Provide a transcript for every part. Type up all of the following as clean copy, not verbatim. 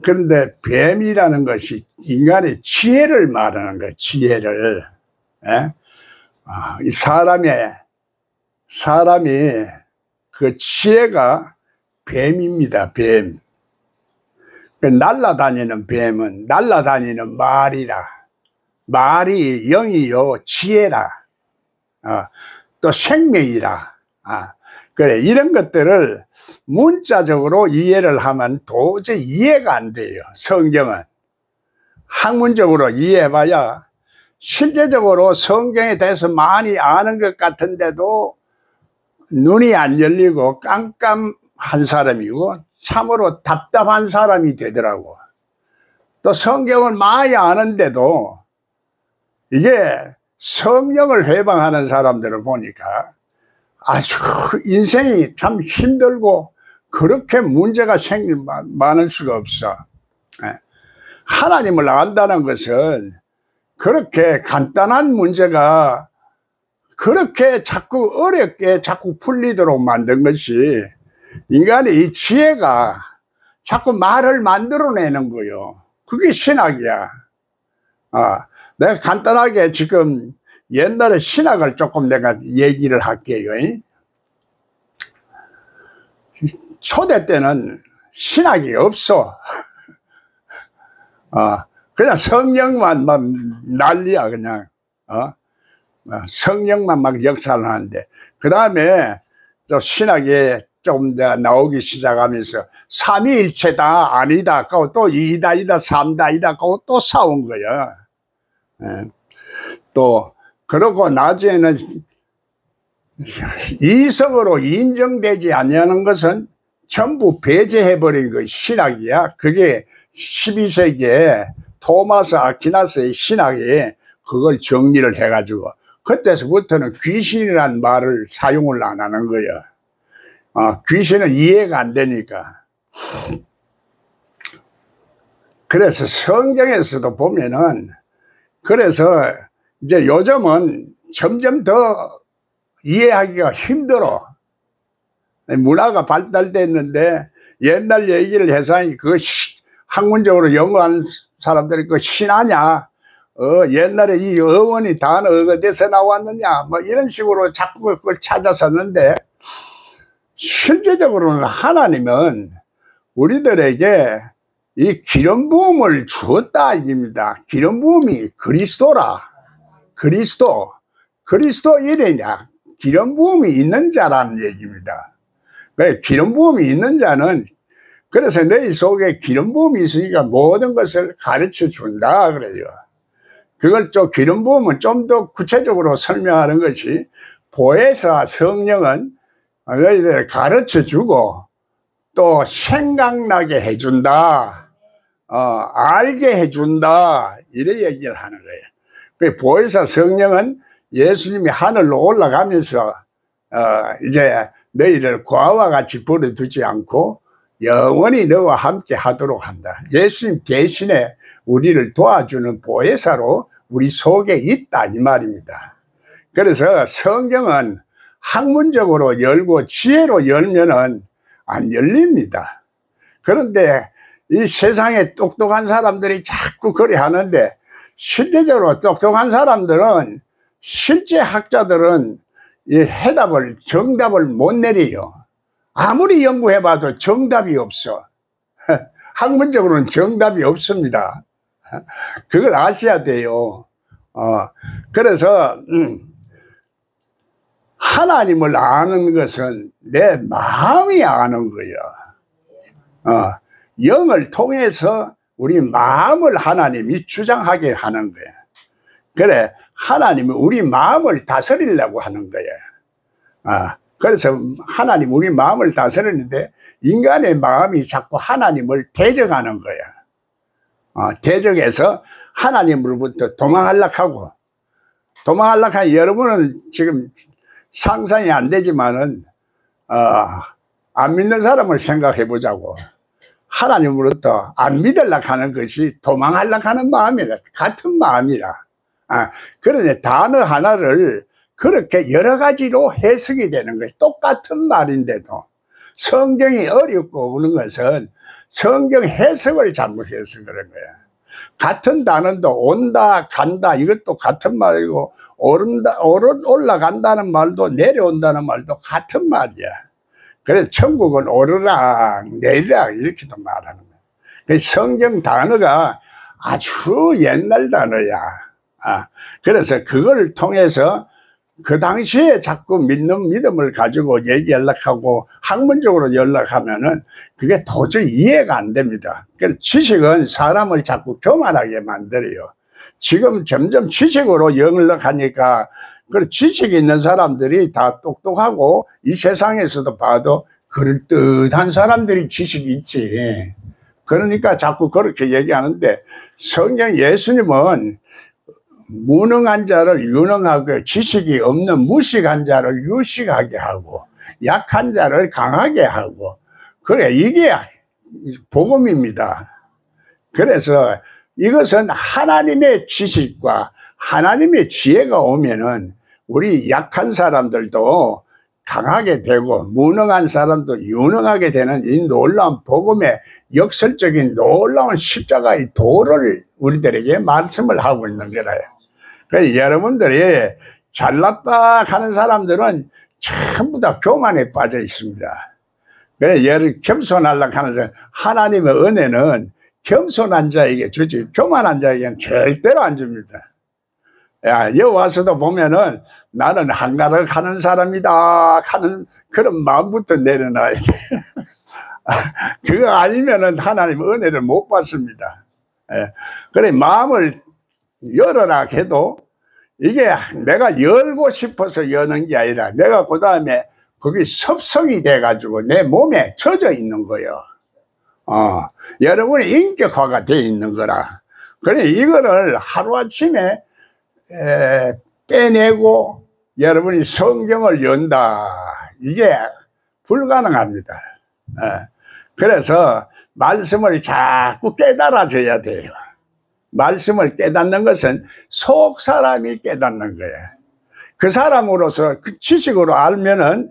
그런데 뱀이라는 것이 인간의 지혜를 말하는 거예요. 지혜를. 예? 이 사람이 그 지혜가 뱀입니다. 뱀. 그 날아다니는 뱀은 날아다니는 말이라. 말이 영이요 지혜라. 또 생명이라. 그래, 이런 것들을 문자적으로 이해를 하면 도저히 이해가 안 돼요. 성경은 학문적으로 이해해봐야 실제적으로 성경에 대해서 많이 아는 것 같은데도 눈이 안 열리고 깜깜한 사람이고 참으로 답답한 사람이 되더라고. 또 성경을 많이 아는데도 이게 성령을 회방하는 사람들을 보니까 아주 인생이 참 힘들고 그렇게 문제가 많을 수가 없어. 하나님을 안다는 것은 그렇게 간단한 문제가 그렇게 자꾸 어렵게 자꾸 풀리도록 만든 것이 인간의 이 지혜가 자꾸 말을 만들어내는 거요. 그게 신학이야. 내가 간단하게 지금 옛날에 신학을 조금 내가 얘기를 할게요. 초대 때는 신학이 없어. 그냥 성령만 막 난리야, 그냥. 성령만 막 역사를 하는데, 그 다음에 또 신학이 좀 나오기 시작하면서 삼위일체다, 아니다, 그거 또 이다이다, 삼다이다, 그거 또 싸운 거야. 또, 그러고 나중에는 이성으로 인정되지 않는 것은 전부 배제해버린 거 신학이야. 그게 12세기에 토마스 아퀴나스의 신학이 그걸 정리를 해가지고 그때서부터는 귀신이라는 말을 사용을 안 하는 거야. 귀신은 이해가 안 되니까. 그래서 성경에서도 보면은 그래서 이제 요즘은 점점 더 이해하기가 힘들어. 문화가 발달됐는데 옛날 얘기를 해서 그거 학문적으로 연구하는 사람들이 그 신하냐, 옛날에 이 어원이 단어 어디서 나왔느냐, 뭐 이런 식으로 자꾸 그걸 찾아섰는데 실제적으로는 하나님은 우리들에게 이 기름 부음을 주었다 이깁니다. 기름 부음이 그리스도라. 그리스도 이래냐 기름 부음이 있는 자라는 얘기입니다. 그래, 기름 부음이 있는 자는 그래서 너희 속에 기름 부음이 있으니까 모든 것을 가르쳐 준다 그래요. 그걸 좀 기름 부음은 좀 더 구체적으로 설명하는 것이 보혜사 성령은 너희들 가르쳐 주고 또 생각나게 해준다. 알게 해준다. 이래 얘기를 하는 거예요. 그 보혜사 성령은 예수님이 하늘로 올라가면서 이제 너희를 고아와 같이 버려두지 않고 영원히 너와 함께 하도록 한다. 예수님 대신에 우리를 도와주는 보혜사로 우리 속에 있다 이 말입니다. 그래서 성경은 학문적으로 열고 지혜로 열면은 안 열립니다. 그런데 이 세상에 똑똑한 사람들이 자꾸 그리 하는데 실제적으로 똑똑한 사람들은 실제 학자들은 이 정답을 못 내려요. 아무리 연구해봐도 정답이 없어. 학문적으로는 정답이 없습니다. 그걸 아셔야 돼요. 그래서 하나님을 아는 것은 내 마음이 아는 거예요. 영을 통해서 우리 마음을 하나님이 주장하게 하는 거야. 그래, 하나님은 우리 마음을 다스리려고 하는 거야. 그래서 하나님 우리 마음을 다스리는데 인간의 마음이 자꾸 하나님을 대적하는 거야. 대적해서 하나님으로부터 도망하려고 하고, 도망하려고 하니 여러분은 지금 상상이 안 되지만은 안 믿는 사람을 생각해 보자고. 하나님으로부터 안 믿으려고 하는 것이 도망하려고 하는 마음이라 같은 마음이라. 그런데 단어 하나를 그렇게 여러 가지로 해석이 되는 것이 똑같은 말인데도 성경이 어렵고 오는 것은 성경 해석을 잘못해서 그런 거야. 같은 단어도 온다, 간다, 이것도 같은 말이고, 올라간다는 말도 내려온다는 말도 같은 말이야. 그래서 천국은 오르락, 내리락, 이렇게도 말하는 거야. 그래서 성경 단어가 아주 옛날 단어야. 그래서 그걸 통해서 그 당시에 자꾸 믿는 믿음을 가지고 연락하고 학문적으로 연락하면은 그게 도저히 이해가 안 됩니다. 그래서 지식은 사람을 자꾸 교만하게 만들어요. 지금 점점 지식으로 연락하니까 그 지식 있는 사람들이 다 똑똑하고 이 세상에서도 봐도 그럴듯한 사람들이 지식이 있지. 그러니까 자꾸 그렇게 얘기하는데 성경 예수님은 무능한 자를 유능하게, 지식이 없는 무식한 자를 유식하게 하고 약한 자를 강하게 하고, 그래, 이게 복음입니다. 그래서 이것은 하나님의 지식과 하나님의 지혜가 오면은 우리 약한 사람들도 강하게 되고 무능한 사람도 유능하게 되는 이 놀라운 복음의 역설적인 놀라운 십자가의 도를 우리들에게 말씀을 하고 있는 거라요. 그래서 여러분들이 잘났다 하는 사람들은 전부 다 교만에 빠져 있습니다. 그래서 겸손하려고 하는 사람, 하나님의 은혜는 겸손한 자에게 주지 교만한 자에게는 절대로 안 줍니다. 여기 와서도 보면은 나는 한가득 하는 사람이다 하는 그런 마음부터 내려놔야 돼. 그거 아니면은 하나님 은혜를 못 받습니다. 그래, 마음을 열어라 해도 이게 내가 열고 싶어서 여는 게 아니라 내가 그 다음에 그게 섭성이 돼가지고 내 몸에 젖어 있는 거예요. 여러분의 인격화가 돼 있는 거라. 그래, 이거를 하루아침에 빼내고 여러분이 성경을 연다, 이게 불가능합니다. 그래서 말씀을 자꾸 깨달아져야 돼요. 말씀을 깨닫는 것은 속 사람이 깨닫는 거예요. 그 사람으로서 그 지식으로 알면은,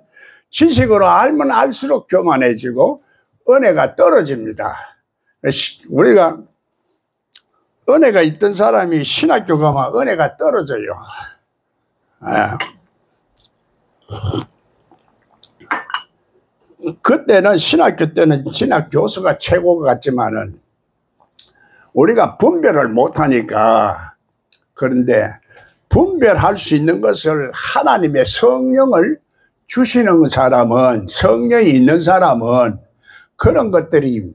지식으로 알면 알수록 교만해지고 은혜가 떨어집니다. 우리가 은혜가 있던 사람이 신학교 가면 은혜가 떨어져요. 그때는 신학교 때는 신학 교수가 최고 같지만은 우리가 분별을 못하니까. 그런데 분별할 수 있는 것을 하나님의 성령을 주시는 사람은, 성령이 있는 사람은 그런 것들이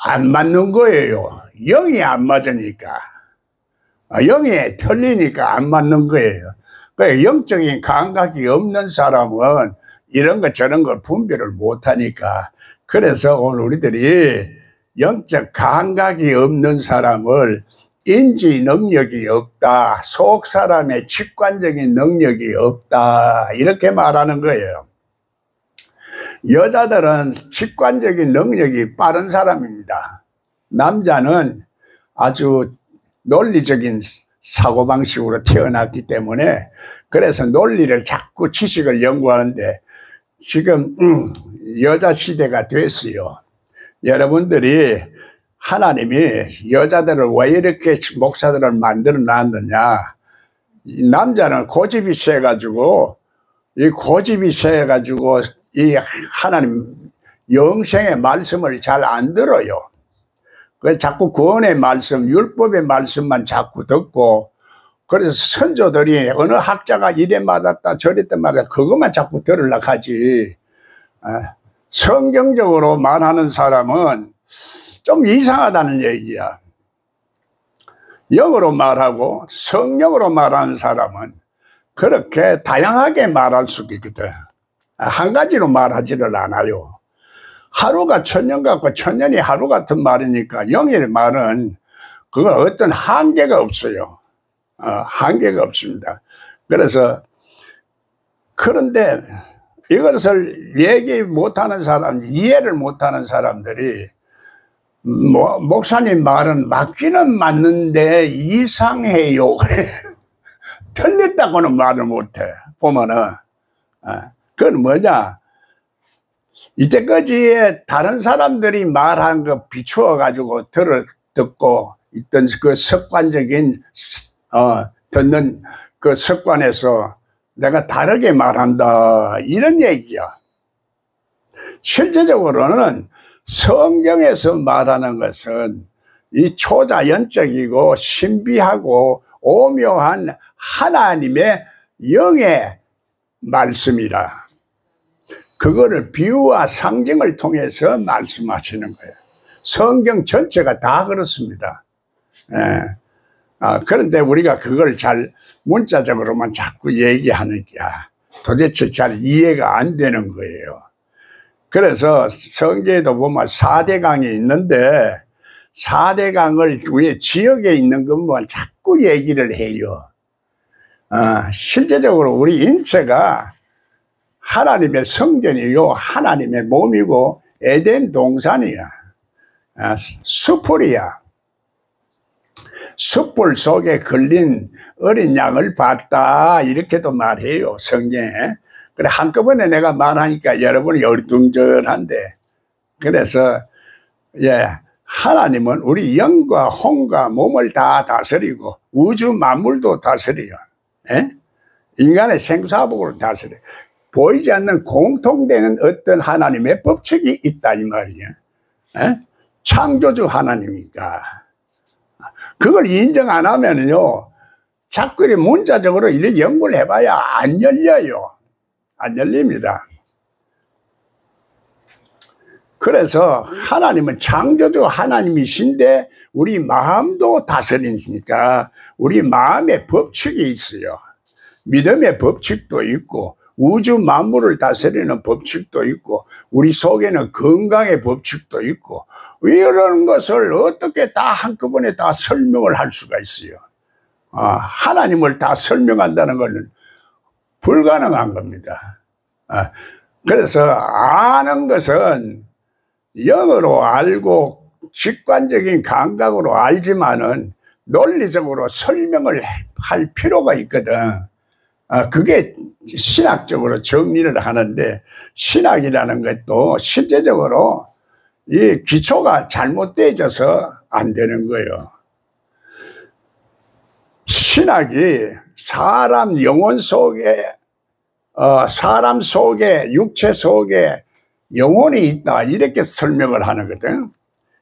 안 맞는 거예요. 영이 안 맞으니까. 영이 틀리니까 안 맞는 거예요. 그러니까 영적인 감각이 없는 사람은 이런 것 저런 걸 분별을 못하니까. 그래서 오늘 우리들이 영적 감각이 없는 사람을 인지 능력이 없다, 속 사람의 직관적인 능력이 없다, 이렇게 말하는 거예요. 여자들은 직관적인 능력이 빠른 사람입니다. 남자는 아주 논리적인 사고방식으로 태어났기 때문에, 그래서 논리를 자꾸 지식을 연구하는데 지금 여자 시대가 됐어요. 여러분들이 하나님이 여자들을 왜 이렇게 목사들을 만들어 놨느냐, 이 남자는 고집이 세가지고 이 하나님 영생의 말씀을 잘 안 들어요. 그래서 자꾸 구원의 말씀, 율법의 말씀만 자꾸 듣고, 그래서 선조들이 어느 학자가 이래 맞았다 저랬다 말이야, 그것만 자꾸 들으려고 하지. 성경적으로 말하는 사람은 좀 이상하다는 얘기야. 영어로 말하고 성령으로 말하는 사람은 그렇게 다양하게 말할 수 있거든. 한 가지로 말하지를 않아요. 하루가 천년 같고 천년이 하루 같은 말이니까 영의 말은 그건 어떤 한계가 없어요. 한계가 없습니다. 그래서, 그런데 이것을 얘기 못하는 사람, 이해를 못하는 사람들이 목사님 말은 맞기는 맞는데 이상해요. 틀렸다고는 말을 못해. 보면은 그건 뭐냐, 이때까지 다른 사람들이 말한 거 비추어 가지고 듣고 있던 그 습관적인 듣는 그 습관에서 내가 다르게 말한다 이런 얘기야. 실제적으로는 성경에서 말하는 것은 이 초자연적이고 신비하고 오묘한 하나님의 영의 말씀이라. 그거를 비유와 상징을 통해서 말씀하시는 거예요. 성경 전체가 다 그렇습니다. 그런데 우리가 그걸 잘 문자적으로만 자꾸 얘기하니까 도대체 잘 이해가 안 되는 거예요. 그래서 성경에도 보면 4대강이 있는데 4대강을 우리 지역에 있는 것만 자꾸 얘기를 해요. 실제적으로 우리 인체가 하나님의 성전이요, 하나님의 몸이고 에덴 동산이야. 숯불이야. 숯불 속에 걸린 어린 양을 봤다 이렇게도 말해요, 성경에. 그래 한꺼번에 내가 말하니까 여러분이 얼뚱절한데, 그래서 하나님은 우리 영과 혼과 몸을 다 다스리고 우주 만물도 다스려요. 인간의 생사복으로 다스려요. 보이지 않는 공통되는 어떤 하나님의 법칙이 있다 이 말이에요. 창조주 하나님이니까. 그걸 인정 안 하면요, 자꾸 이렇게 문자적으로 이렇게 연구를 해봐야 안 열려요. 안 열립니다. 그래서 하나님은 창조주 하나님이신데 우리 마음도 다스리니까 우리 마음의 법칙이 있어요. 믿음의 법칙도 있고 우주 만물을 다스리는 법칙도 있고 우리 속에는 건강의 법칙도 있고, 이런 것을 어떻게 다 한꺼번에 다 설명을 할 수가 있어요. 하나님을 다 설명한다는 것은 불가능한 겁니다. 그래서 아는 것은 영어로 알고 직관적인 감각으로 알지만은 논리적으로 설명을 할 필요가 있거든. 그게 신학적으로 정리를 하는데, 신학이라는 것도 실제적으로 이 기초가 잘못되어져서 안 되는 거예요. 신학이 사람 영혼 속에, 사람 속에, 육체 속에 영혼이 있다 이렇게 설명을 하거든.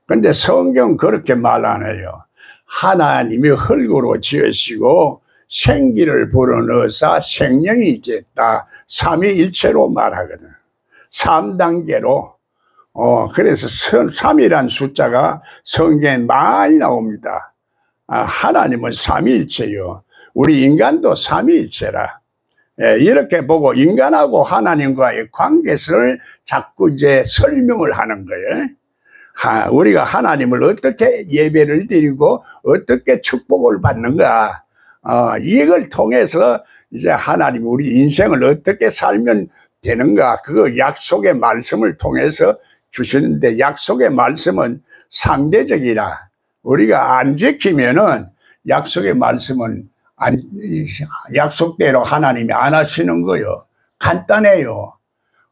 그런데 성경 그렇게 말 안 해요. 하나님이 흙으로 지으시고 생기를 불어넣어서 생명이 있겠다. 삼위일체로 말하거든. 3단계로. 그래서 3이란 숫자가 성경에 많이 나옵니다. 하나님은 삼위일체요. 우리 인간도 삼위일체라. 이렇게 보고 인간하고 하나님과의 관계를 자꾸 이제 설명을 하는 거예요. 우리가 하나님을 어떻게 예배를 드리고 어떻게 축복을 받는가. 이걸 통해서 이제 하나님 우리 인생을 어떻게 살면 되는가, 그거 약속의 말씀을 통해서 주시는데, 약속의 말씀은 상대적이라 우리가 안 지키면은 약속의 말씀은 약속대로 하나님이 안 하시는 거요. 간단해요.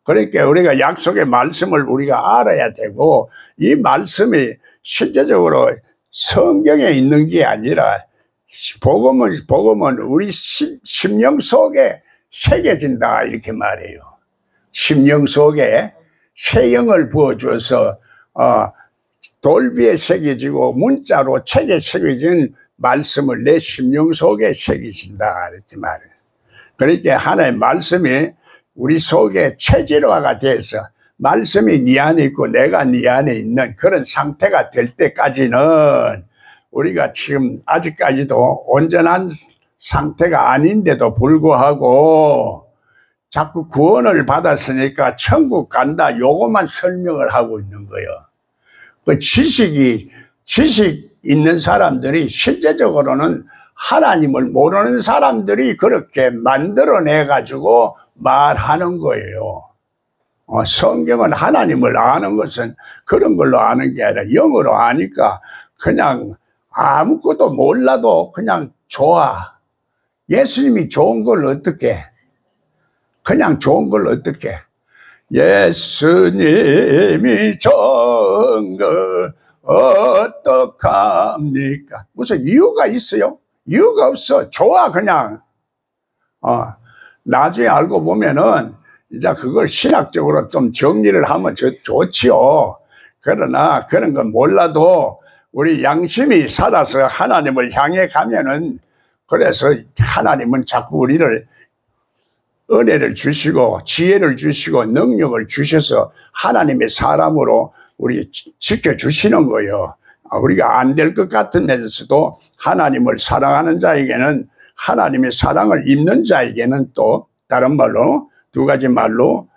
그러니까 우리가 약속의 말씀을 우리가 알아야 되고, 이 말씀이 실제적으로 성경에 있는 게 아니라 복음은 우리 심령 속에 새겨진다 이렇게 말해요. 심령 속에 새 영을 부어줘서 돌비에 새겨지고 문자로 책에 새겨진 말씀을 내 심령 속에 새기신다 이렇게 말해요. 그러니까 하나의 말씀이 우리 속에 체질화가 돼서 말씀이 네 안에 있고 내가 네 안에 있는 그런 상태가 될 때까지는 우리가 지금 아직까지도 온전한 상태가 아닌데도 불구하고 자꾸 구원을 받았으니까 천국 간다 요것만 설명을 하고 있는 거예요. 그 지식 있는 사람들이 실제적으로는 하나님을 모르는 사람들이 그렇게 만들어내 가지고 말하는 거예요. 성경은 하나님을 아는 것은 그런 걸로 아는 게 아니라 영어로 아니까 그냥 아무것도 몰라도 그냥 좋아. 예수님이 좋은 걸 어떻게, 그냥 좋은 걸 어떻게. 예수님이 정거 어떡합니까? 무슨 이유가 있어요? 이유가 없어. 좋아 그냥. 나중에 알고 보면은 이제 그걸 신학적으로 좀 정리를 하면 좋지요. 그러나 그런 건 몰라도 우리 양심이 살아서 하나님을 향해 가면은, 그래서 하나님은 자꾸 우리를 은혜를 주시고 지혜를 주시고 능력을 주셔서 하나님의 사람으로 우리 지켜주시는 거예요. 우리가 안 될 것 같으면서도 하나님을 사랑하는 자에게는, 하나님의 사랑을 입는 자에게는 또 다른 말로, 두 가지 말로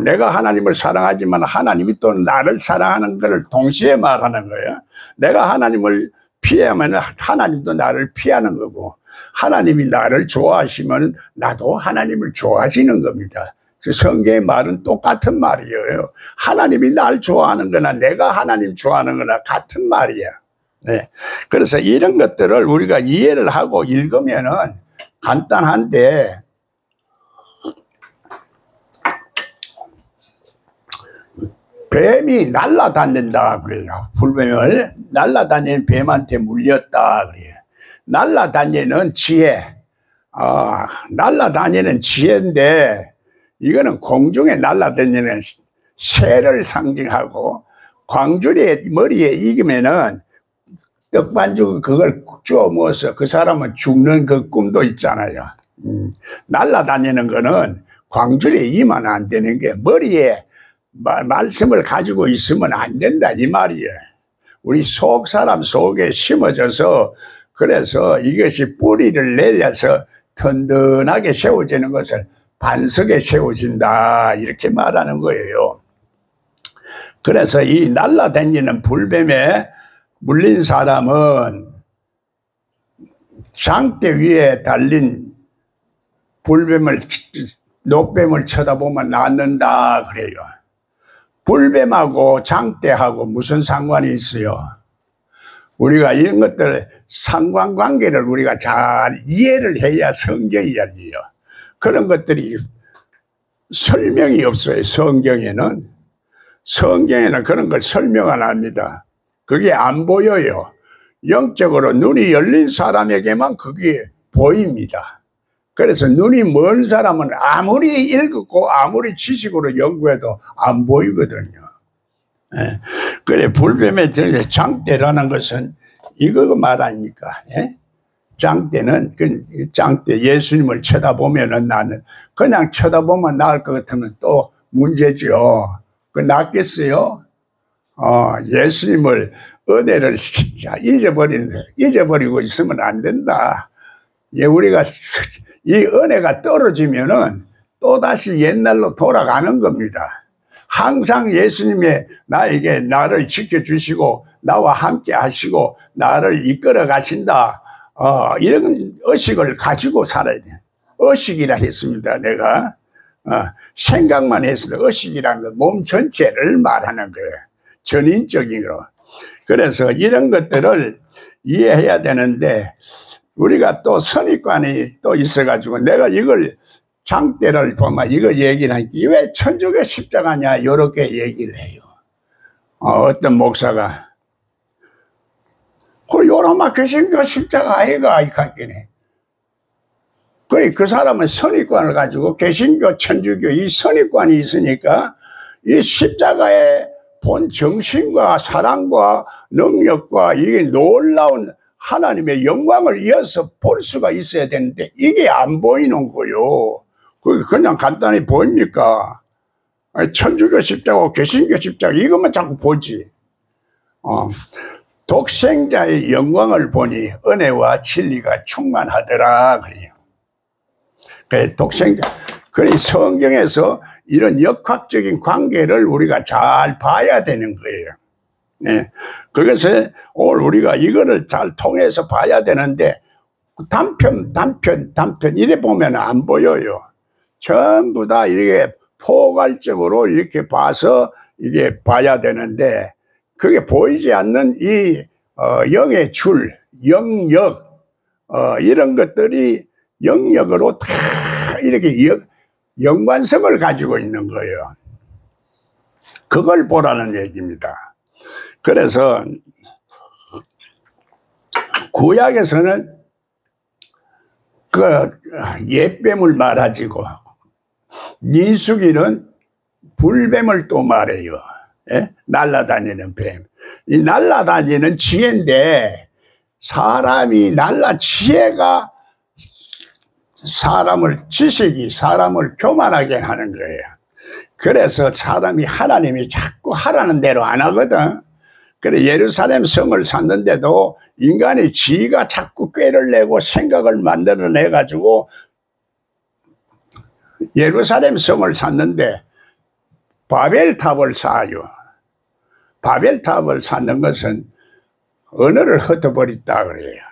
내가 하나님을 사랑하지만 하나님이 또 나를 사랑하는 것을 동시에 말하는 거예요. 내가 하나님을 피하면 하나님도 나를 피하는 거고, 하나님이 나를 좋아하시면 나도 하나님을 좋아하시는 겁니다. 성경의 말은 똑같은 말이에요. 하나님이 날 좋아하는 거나 내가 하나님 좋아하는 거나 같은 말이야. 네. 그래서 이런 것들을 우리가 이해를 하고 읽으면은 간단한데, 뱀이 날아다닌다 그래요. 불뱀을 날아다니는 뱀한테 물렸다 그래요. 날아다니는 지혜, 날아다니는 지혜인데, 이거는 공중에 날아다니는 새를 상징하고, 광주리 머리에 익으면은 떡반죽 그걸 주워 먹어서 그 사람은 죽는 그 꿈도 있잖아요. 날아다니는 거는 광주리에 임하면 안 되는 게, 머리에 말씀을 가지고 있으면 안 된다 이 말이에요. 우리 속 사람 속에 심어져서, 그래서 이것이 뿌리를 내려서 든든하게 세워지는 것을 반석에 세워진다 이렇게 말하는 거예요. 그래서 이 날아다니는 불뱀에 물린 사람은 장대 위에 달린 불뱀을, 녹뱀을 쳐다보면 낫는다 그래요. 불뱀하고 장대하고 무슨 상관이 있어요? 우리가 이런 것들 상관관계를 우리가 잘 이해를 해야 성경이 열려요. 그런 것들이 설명이 없어요. 성경에는 그런 걸 설명 안 합니다. 그게 안 보여요. 영적으로 눈이 열린 사람에게만 그게 보입니다. 그래서 눈이 먼 사람은 아무리 읽고 아무리 지식으로 연구해도 안 보이거든요. 예. 그래, 불뱀의 장대라는 것은 이거 말 아닙니까? 예? 장대는, 장대 예수님을 쳐다보면은, 나는 그냥 쳐다보면 나을 것 같으면 또 문제죠. 그 낫겠어요? 예수님을, 은혜를 진짜 잊어버리고 있으면 안 된다. 예, 우리가 이 은혜가 떨어지면은 또다시 옛날로 돌아가는 겁니다. 항상 예수님의 나에게 나를 지켜주시고 나와 함께 하시고 나를 이끌어 가신다. 이런 의식을 가지고 살아야 돼. 의식이라 했습니다. 내가 생각만 했어도 의식이라는 건 몸 전체를 말하는 거예요. 전인적으로. 그래서 이런 것들을 이해해야 되는데, 우리가 또 선입관이 또 있어가지고, 내가 이걸 장대를 보면 이걸 얘기를 하니까 왜 천주교 십자가냐 이렇게 얘기를 해요. 어떤 목사가 요놈아 개신교 십자가 아이가 이카끼네. 그래, 그 사람은 선입관을 가지고 개신교 천주교 이 선입관이 있으니까 이 십자가의 본 정신과 사랑과 능력과 이게 놀라운 하나님의 영광을 이어서 볼 수가 있어야 되는데 이게 안 보이는 거요. 그게 그냥 간단히 보입니까? 천주교 십자가, 개신교 십자가 이것만 자꾸 보지. 독생자의 영광을 보니 은혜와 진리가 충만하더라 그래요. 그래, 독생자. 그래, 성경에서 이런 역학적인 관계를 우리가 잘 봐야 되는 거예요. 네. 그것을 오늘 우리가 이거를 잘 통해서 봐야 되는데, 단편 이래 보면 안 보여요. 전부 다 이렇게 포괄적으로 이렇게 봐서 이게 봐야 되는데, 그게 보이지 않는 이 영의 줄, 영역, 이런 것들이 영역으로 다 이렇게 연관성을 가지고 있는 거예요. 그걸 보라는 얘기입니다. 그래서 구약에서는 그 옛뱀을 말하지고 민수기는 불뱀을 또 말해요. 예? 날아다니는 뱀. 이 날아다니는 지혜인데 사람이 지혜가 지식이 사람을 교만하게 하는 거예요. 그래서 하나님이 자꾸 하라는 대로 안 하거든. 그래 예루살렘 성을 샀는데도 인간의 지혜가 자꾸 꾀를 내고 생각을 만들어내 가지고 예루살렘 성을 샀는데 바벨탑을 쌓아요. 바벨탑을 쌓는 것은 언어를 흩어버렸다 그래요.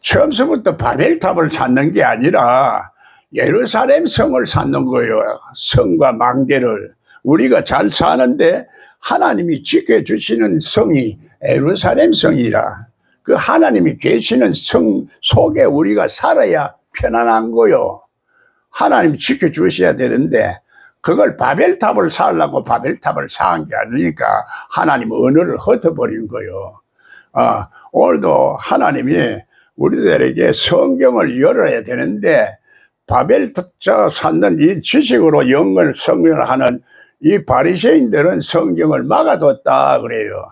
처음서부터 바벨탑을 쌓는 게 아니라 예루살렘 성을 쌓는 거예요. 성과 망대를. 우리가 잘 사는데 하나님이 지켜주시는 성이 예루살렘 성이라. 그 하나님이 계시는 성 속에 우리가 살아야 편안한 거요. 하나님이 지켜주셔야 되는데 그걸 바벨탑을 쌓으려고 바벨탑을 쌓은 게 아니니까 하나님 언어를 흩어버린 거요. 오늘도 하나님이 우리들에게 성경을 열어야 되는데 바벨탑 쌓는 이 지식으로 성경을 하는 이 바리새인들은 성경을 막아뒀다 그래요.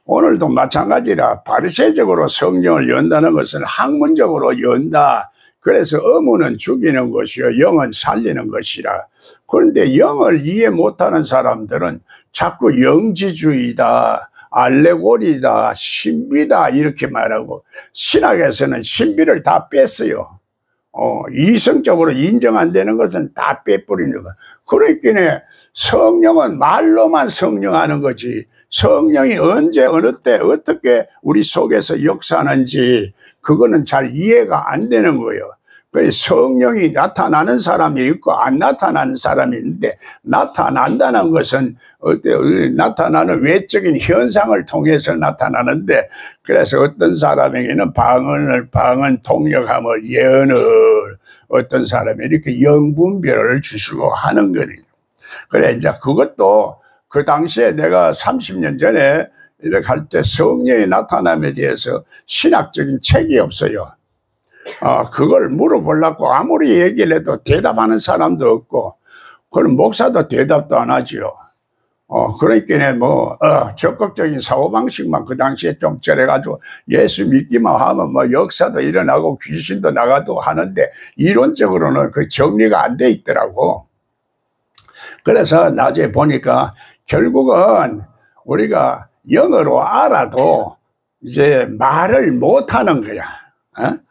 오늘도 마찬가지라 바리새적으로 성경을 연다는 것은 학문적으로 연다. 그래서 어문은 죽이는 것이요 영은 살리는 것이라. 그런데 영을 이해 못하는 사람들은 자꾸 영지주의다, 알레고리다, 신비다 이렇게 말하고 신학에서는 신비를 다 뺐어요. 이성적으로 인정 안 되는 것은 다 빼버리는 거. 그러니까 성령은 말로만 성령하는 거지 성령이 언제 어느 때 어떻게 우리 속에서 역사하는지 그거는 잘 이해가 안 되는 거예요. 그래서 성령이 나타나는 사람이 있고 안 나타나는 사람이 있는데 나타난다는 것은 나타나는 외적인 현상을 통해서 나타나는데 그래서 어떤 사람에게는 방언, 통역함을, 예언을 어떤 사람이 이렇게 영분별을 주시고 하는 거예요. 그래 이제 그것도 그 당시에 내가 30년 전에 이렇게 할 때 성령의 나타남에 대해서 신학적인 책이 없어요. 그걸 물어보려고 아무리 얘기를 해도 대답하는 사람도 없고, 그럼 목사도 대답도 안 하지요. 그러니까 적극적인 사고방식만 그 당시에 좀 저래가지고 예수 믿기만 하면 역사도 일어나고 귀신도 나가도 하는데 이론적으로는 그 정리가 안 돼 있더라고. 그래서 나중에 보니까 결국은 우리가 영어로 알아도 이제 말을 못 하는 거야.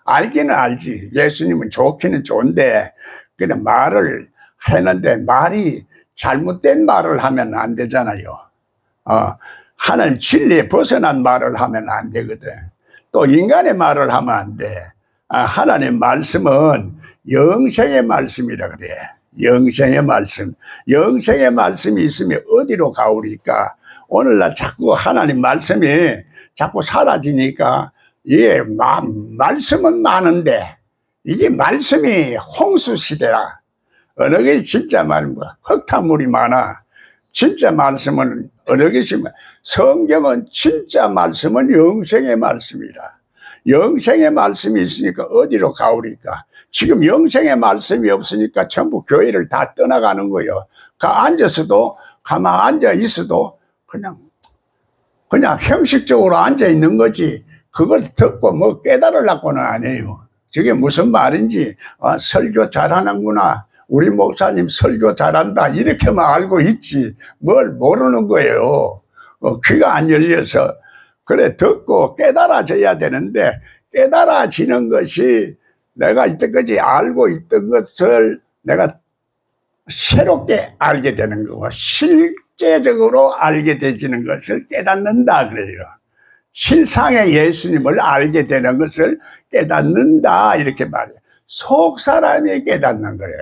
알기는 알지. 예수님은 좋기는 좋은데, 그냥 말을 했는데 말이 잘못된 말을 하면 안 되잖아요. 하나님 진리에 벗어난 말을 하면 안 되거든. 또 인간의 말을 하면 안 돼. 하나님 말씀은 영생의 말씀이라 그래. 영생의 말씀. 영생의 말씀이 있으면 어디로 가오리까? 오늘날 자꾸 하나님 말씀이 자꾸 사라지니까 예, 말씀은 많은데 이게 말씀이 홍수시대라. 어느 게 진짜 말은 흙탕물이 많아. 진짜 말씀은 어느 것이면 성경은 진짜 말씀은 영생의 말씀이라. 영생의 말씀이 있으니까 어디로 가오리까? 지금 영생의 말씀이 없으니까 전부 교회를 다 떠나가는 거예요. 앉아서도 가만 앉아 있어도 그냥 형식적으로 앉아 있는 거지. 그걸 듣고 깨달으려고는 안 해요. 저게 무슨 말인지, 설교 잘하는구나. 우리 목사님 설교 잘한다. 이렇게만 알고 있지. 뭘 모르는 거예요. 귀가 안 열려서. 그래, 듣고 깨달아져야 되는데, 깨달아지는 것이 내가 이때까지 알고 있던 것을 내가 새롭게 알게 되는 거고, 실제적으로 알게 되지는 것을 깨닫는다. 그래요. 실상의 예수님을 알게 되는 것을 깨닫는다 이렇게 말해요. 속 사람이 깨닫는 거예요.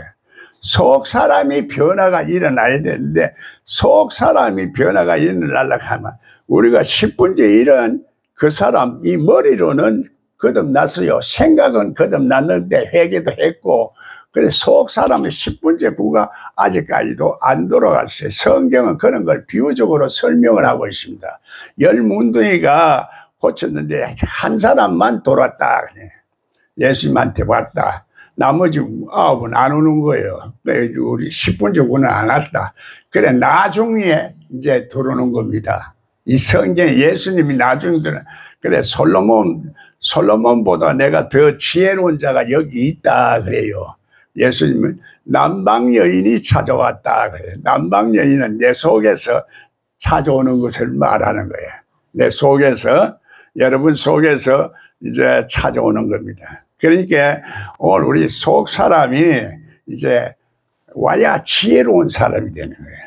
속 사람이 변화가 일어나야 되는데 속 사람이 변화가 일어나려고 하면 우리가 10분째 일은 그 사람 이 머리로는 거듭났어요. 생각은 거듭났는데 회개도 했고, 그래서 속 사람의 10분째 구가 아직까지도 안 돌아갔어요. 성경은 그런 걸 비유적으로 설명을 하고 있습니다. 10문둥이가 고쳤는데 한 사람만 돌았다. 예수님한테 왔다. 나머지 9은 안 오는 거예요. 우리 10분째 구는 안 왔다. 그래, 나중에 이제 들어오는 겁니다. 이 성경에 예수님이 나중에 들어. 그래, 솔로몬보다 내가 더 지혜로운 자가 여기 있다. 그래요. 예수님은 남방 여인이 찾아왔다. 그래요. 남방 여인은 내 속에서 찾아오는 것을 말하는 거예요. 내 속에서, 여러분 속에서 이제 찾아오는 겁니다. 그러니까 오늘 우리 속 사람이 이제 와야 지혜로운 사람이 되는 거예요.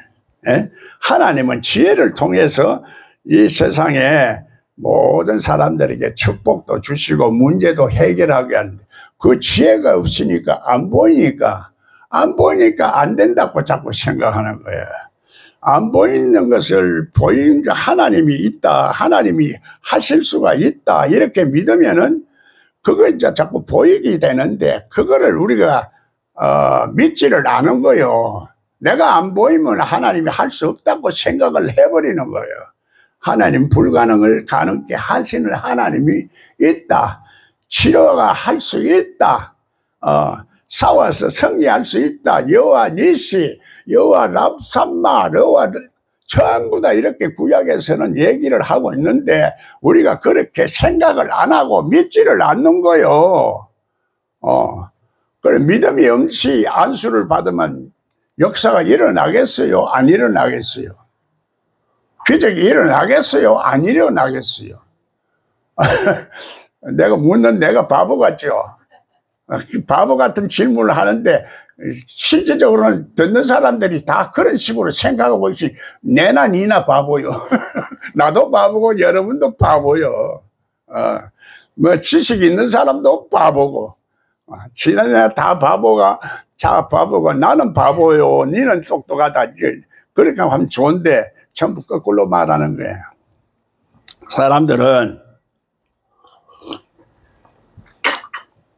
예? 하나님은 지혜를 통해서 이 세상에 모든 사람들에게 축복도 주시고 문제도 해결하게 하는데, 그 지혜가 없으니까 안 보이니까 안 된다고 자꾸 생각하는 거예요. 안 보이는 것을 보이니까 하나님이 있다, 하나님이 하실 수가 있다, 이렇게 믿으면은 그거 이제 자꾸 보이게 되는데, 그거를 우리가 믿지를 않은 거예요. 내가 안 보이면 하나님이 할 수 없다고 생각을 해버리는 거예요. 하나님 불가능을 가능케 하시는 하나님이 있다. 치료가 할 수 있다. 싸워서 승리할 수 있다. 여호와 니시, 여호와 랍삼마, 여호와 전부 다 이렇게 구약에서는 얘기를 하고 있는데, 우리가 그렇게 생각을 안 하고 믿지를 않는 거예요. 그래, 믿음이 없이 안수를 받으면 역사가 일어나겠어요? 안 일어나겠어요? 기적이 일어나겠어요? 안 일어나겠어요? 내가 묻는 내가 바보 같죠? 바보 같은 질문을 하는데, 실제적으로는 듣는 사람들이 다 그런 식으로 생각하고 있지. 내나 니나 바보요. 나도 바보고 여러분도 바보요. 뭐 지식 있는 사람도 바보고, 지난해 다 바보가 나는 바보요, 니는 똑똑하다. 그렇게 하면 좋은데 전부 거꾸로 말하는 거예요. 사람들은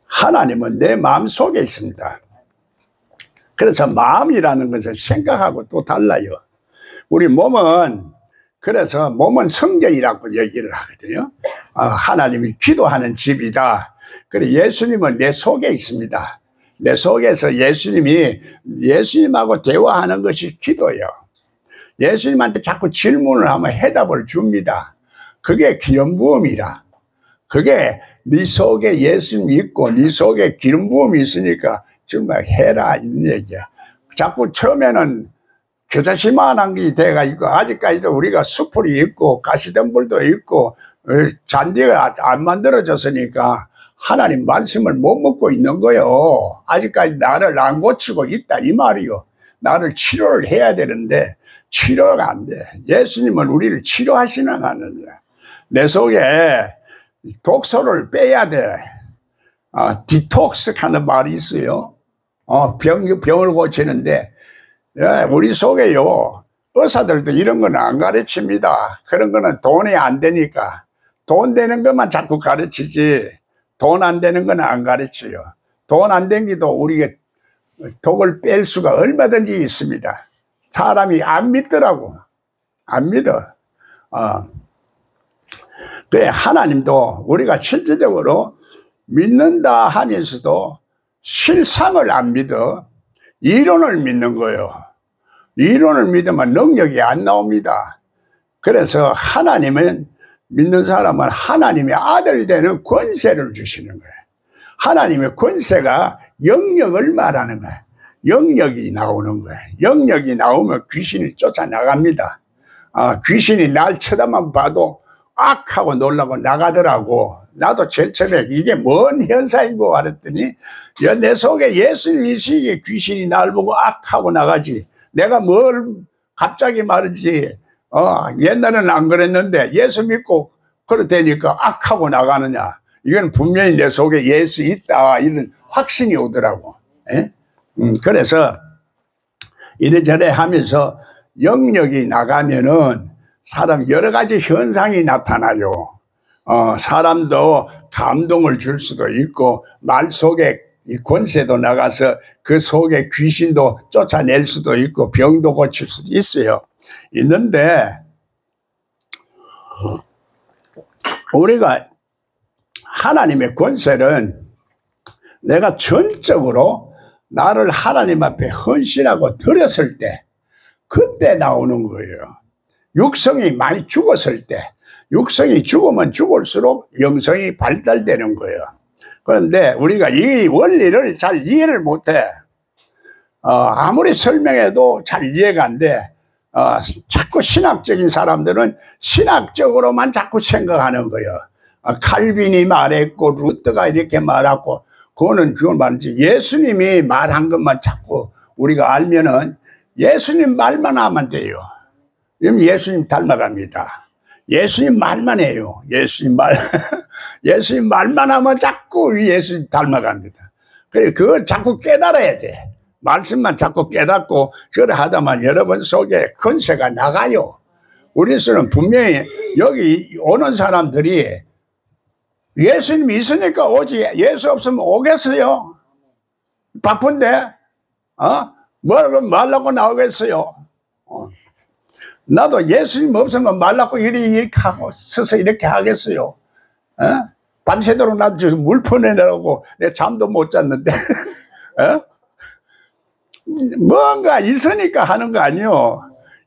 하나님은 내 마음속에 있습니다. 그래서 마음이라는 것은 생각하고 또 달라요. 우리 몸은, 그래서 몸은 성전이라고 얘기를 하거든요. 하나님이 기도하는 집이다. 그래, 예수님은 내 속에 있습니다. 내 속에서 예수님하고 대화하는 것이 기도예요. 예수님한테 자꾸 질문을 하면 해답을 줍니다. 그게 기름 부음이라. 그게 네 속에 예수님이 있고 네 속에 기름 부음이 있으니까 정말 해라, 이런 얘기야. 자꾸 처음에는 겨자씨만한 게 돼가 있고, 아직까지도 우리가 수풀이 있고 가시덤불도 있고 잔디가 안 만들어졌으니까 하나님 말씀을 못 먹고 있는 거요. 아직까지 나를 안 고치고 있다, 이 말이요. 나를 치료를 해야 되는데 치료가 안 돼. 예수님은 우리를 치료하시는 하느니라. 내 속에 독소를 빼야 돼. 디톡스 하는 말이 있어요. 병을 고치는데, 우리 속에요, 의사들도 이런 거는 안 가르칩니다. 그런 거는 돈이 안 되니까. 돈 되는 것만 자꾸 가르치지, 돈 안 되는 거는 안 가르쳐요. 돈 안 되기도 우리가 독을 뺄 수가 얼마든지 있습니다. 사람이 안 믿더라고. 안 믿어. 그래, 하나님도 우리가 실제적으로 믿는다 하면서도 실상을 안 믿어. 이론을 믿는 거예요. 이론을 믿으면 능력이 안 나옵니다. 그래서 하나님은, 믿는 사람은 하나님의 아들 되는 권세를 주시는 거예요. 하나님의 권세가 영역을 말하는 거예요. 영역이 나오는 거예요. 영역이 나오면 귀신이 쫓아나갑니다. 귀신이 날 쳐다만 봐도 악하고 놀라고 나가더라고. 나도 제일 처음에 이게 뭔 현상인고 알았더니, 내 속에 예수님이시기에 귀신이 날 보고 악하고 나가지. 내가 뭘 갑자기 말이지. 옛날에는 안 그랬는데 예수 믿고 그러다니까 악하고 나가느냐. 이건 분명히 내 속에 예수 있다, 이런 확신이 오더라고. 그래서 이래저래 하면서 영역이 나가면은 사람 여러 가지 현상이 나타나요. 사람도 감동을 줄 수도 있고, 말 속에 이 권세도 나가서 그 속에 귀신도 쫓아낼 수도 있고, 병도 고칠 수도 있어요. 있는데, 우리가 하나님의 권세는 내가 전적으로 나를 하나님 앞에 헌신하고 드렸을 때, 그때 나오는 거예요. 육성이 많이 죽었을 때, 육성이 죽으면 죽을수록 영성이 발달되는 거예요. 그런데 우리가 이 원리를 잘 이해를 못해. 아무리 설명해도 잘 이해가 안 돼. 자꾸 신학적인 사람들은 신학적으로만 자꾸 생각하는 거예요. 칼빈이 말했고 루터가 이렇게 말하고, 그건 말이지. 예수님이 말한 것만 자꾸 우리가 알면은 예수님 말만 하면 돼요. 예수님 닮아갑니다. 예수님 말만 해요. 예수님 말. 예수님 말만 하면 자꾸 예수님 닮아갑니다. 그래, 그걸 자꾸 깨달아야 돼. 말씀만 자꾸 깨닫고, 그래 하다만 여러분 속에 권세가 나가요. 우리는 분명히 여기 오는 사람들이 예수님이 있으니까 오지, 예수 없으면 오겠어요? 바쁜데? 말라고 나오겠어요? 나도 예수님 없으면 말라고 이렇게 하고 서서 이렇게 하겠어요? 밤새도록 나도 지금 물 퍼내려고 내 잠도 못 잤는데. 뭔가 있으니까 하는 거 아니요.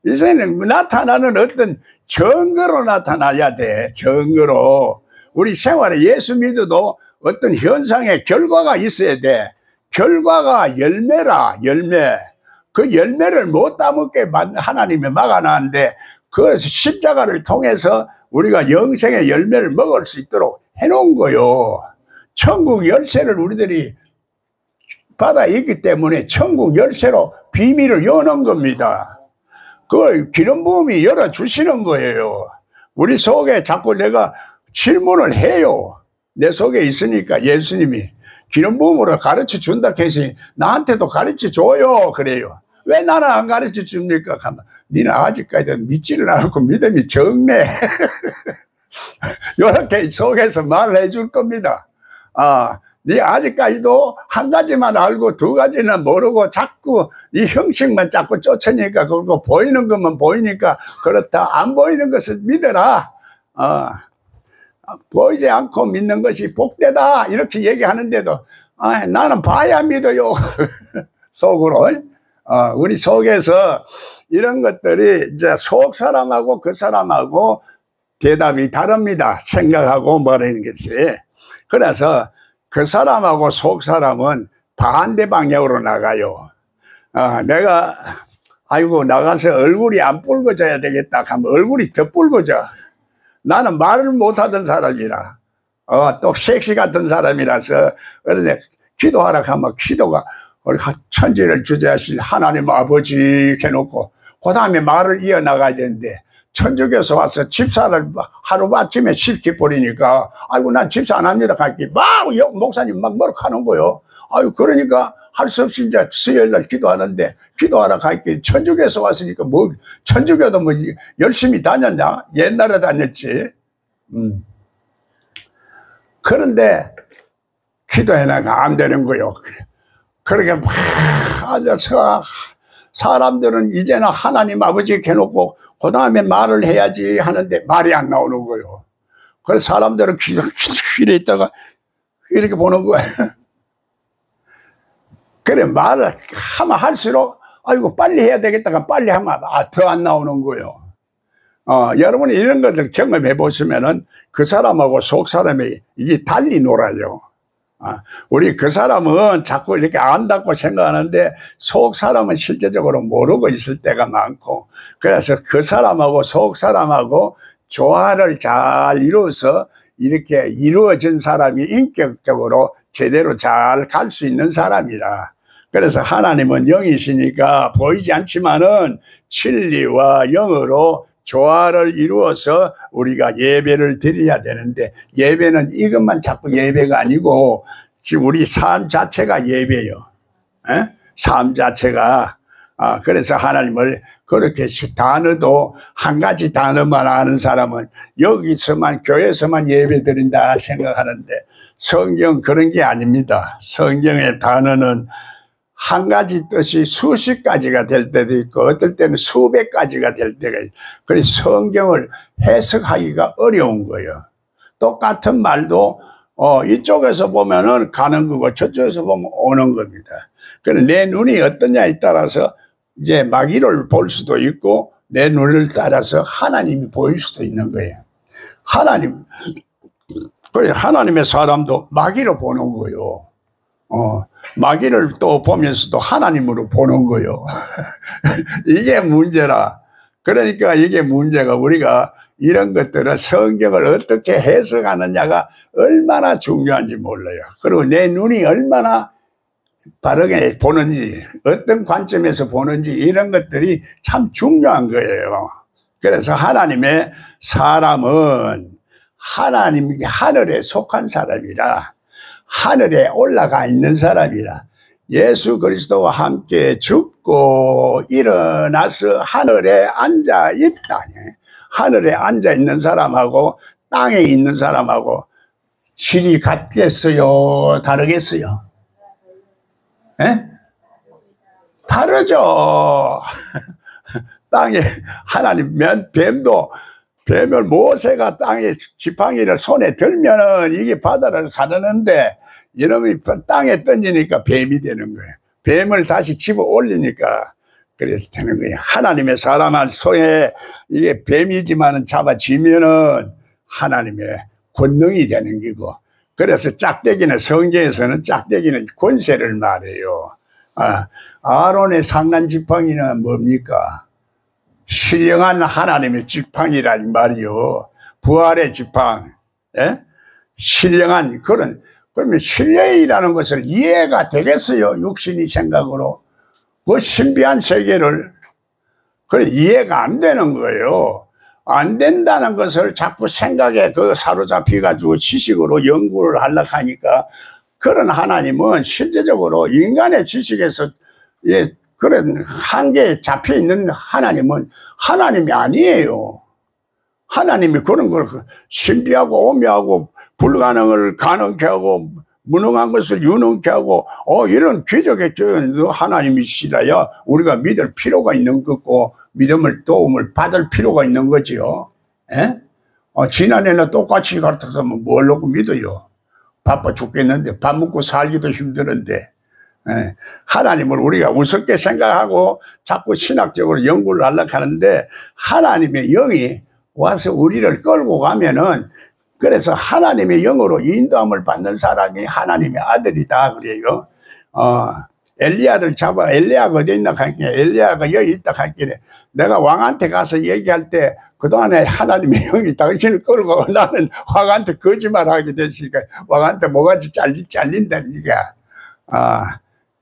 이제는 나타나는 어떤 증거로 나타나야 돼. 증거로. 우리 생활에 예수 믿어도 어떤 현상의 결과가 있어야 돼. 결과가 열매라, 열매. 그 열매를 못 따먹게 하나님이 막아놨는데, 그 십자가를 통해서 우리가 영생의 열매를 먹을 수 있도록 해놓은 거요. 천국 열쇠를 우리들이 받아 있기 때문에 천국 열쇠로 비밀을 여는 겁니다. 그걸 기름 부음이 열어주시는 거예요. 우리 속에 자꾸 내가 질문을 해요. 내 속에 있으니까 예수님이 기름 부음으로 가르쳐 준다 해서 나한테도 가르쳐 줘요. 그래요. 왜 나는 안 가르쳐 줍니까? 하면 니는 아직까지 믿지를 않고 믿음이 적네. 이렇게 속에서 말을 해줄 겁니다. 니 아직까지도 한 가지만 알고 두 가지는 모르고 자꾸 이 형식만 자꾸 쫓으니까, 그리고 보이는 것만 보이니까 그렇다. 안 보이는 것을 믿어라. 보이지 않고 믿는 것이 복되다. 이렇게 얘기하는데도 나는 봐야 믿어요. 속으로. 우리 속에서 이런 것들이 이제 속 사람하고 그 사람하고 대답이 다릅니다. 생각하고 뭐라는 것이. 그래서 그 사람하고 속 사람은 반대 방향으로 나가요. 내가 아이고 나가서 얼굴이 안 붉어져야 되겠다 하면 얼굴이 더 붉어져. 나는 말을 못하던 사람이라 또 섹시 같은 사람이라서, 그런데 기도하라 하면 기도가 우리 천지를 주재하신 하나님 아버지 해놓고 그 다음에 말을 이어나가야 되는데, 천주교에서 와서 집사를 하루아침에 시켜버리니까 아이고 난 집사 안 합니다 갈게 막 목사님 막 뭐라고 하는 거요. 아유 그러니까 할 수 없이 이제 수요일날 기도하는데, 기도하러 갈게 천주교에서 왔으니까 뭐 천주교도 뭐 열심히 다녔냐? 옛날에 다녔지. 그런데 기도해나가 안 되는 거요. 그렇게 막 앉아서 사람들은 이제는 하나님 아버지 해놓고 그 다음에 말을 해야지 하는데 말이 안 나오는 거예요. 그래서 사람들은 귀에 있다가 이렇게 보는 거예요. 그래, 말을 하면 할수록 아이고 빨리 해야 되겠다가 빨리 하면 더 안 나오는 거예요. 여러분이 이런 것을 경험해 보시면은 그 사람하고 속 사람이 이게 달리 놀아요. 우리 그 사람은 자꾸 이렇게 안다고 생각하는데 속 사람은 실제적으로 모르고 있을 때가 많고, 그래서 그 사람하고 속 사람하고 조화를 잘 이루어서 이렇게 이루어진 사람이 인격적으로 제대로 잘 갈 수 있는 사람이라. 그래서 하나님은 영이시니까 보이지 않지만은 진리와 영으로 조화를 이루어서 우리가 예배를 드려야 되는데, 예배는 이것만 자꾸 예배가 아니고 지금 우리 삶 자체가 예배예요. 삶 자체가 그래서 하나님을 그렇게 단어도 한 가지 단어만 아는 사람은 여기서만 교회에서만 예배드린다 생각하는데 성경 그런 게 아닙니다. 성경의 단어는 한 가지 뜻이 수십 가지가 될 때도 있고 어떨 때는 수백 가지가 될 때가 있고 그래서 성경을 해석하기가 어려운 거예요. 똑같은 말도 이쪽에서 보면은 가는 거고 저쪽에서 보면 오는 겁니다. 그래서 내 눈이 어떠냐에 따라서 이제 마귀를 볼 수도 있고 내 눈을 따라서 하나님이 보일 수도 있는 거예요. 그래 하나님의 사람도 마귀로 보는 거예요. 마귀를 또 보면서도 하나님으로 보는 거예요. 이게 문제라. 그러니까 이게 문제가 우리가 이런 것들을 성경을 어떻게 해석하느냐가 얼마나 중요한지 몰라요. 그리고 내 눈이 얼마나 바르게 보는지 어떤 관점에서 보는지 이런 것들이 참 중요한 거예요. 그래서 하나님의 사람은 하나님이 하늘에 속한 사람이라 하늘에 올라가 있는 사람이라 예수 그리스도와 함께 죽고 일어나서 하늘에 앉아 있다. 하늘에 앉아 있는 사람하고 땅에 있는 사람하고 질이 같겠어요? 다르겠어요? 예? 다르죠. 땅에 하나님 뱀을 모세가 땅에 지팡이를 손에 들면은 이게 바다를 가르는데 이놈이 땅에 던지니까 뱀이 되는 거예요. 뱀을 다시 집어 올리니까 그래서 되는 거예요. 하나님의 사람한 손에 이게 뱀이지만은 잡아지면은 하나님의 권능이 되는 거고. 그래서 짝대기는 성경에서는 짝대기는 권세를 말해요. 아론의 상난 지팡이는 뭡니까? 신령한 하나님의 지팡이란 말이요. 부활의 지팡. 예? 신령한 그러면 신령이라는 것을 이해가 되겠어요? 육신이 생각으로. 그 신비한 세계를 이해가 안 되는 거예요. 안 된다는 것을 자꾸 생각에 사로잡혀가지고 지식으로 연구를 하려고 하니까 그런 하나님은 실제적으로 인간의 지식에서 그런 한계에 잡혀 있는 하나님은 하나님이 아니에요. 하나님이 그런 걸 신비하고 오묘하고 불가능을 가능케 하고 무능한 것을 유능케 하고 이런 기적의 하나님이시라야 우리가 믿을 필요가 있는 거고 도움을 받을 필요가 있는 거지요. 예? 지난해는 똑같이 가르쳤으면 뭘 놓고 믿어요. 바빠 죽겠는데 밥 먹고 살기도 힘드는데 하나님을 우리가 우습게 생각하고 자꾸 신학적으로 연구를 하려고 하는데 하나님의 영이 와서 우리를 끌고 가면은 그래서 하나님의 영으로 인도함을 받는 사람이 하나님의 아들이다 그래요. 엘리야가 어디 있나 하니까 엘리야가 여기 있다 하길래 내가 왕한테 가서 얘기할 때 그동안에 하나님의 영이 당신을 끌고 나는 왕한테 거짓말하게 됐으니까 왕한테 뭐가지 잘린다니까.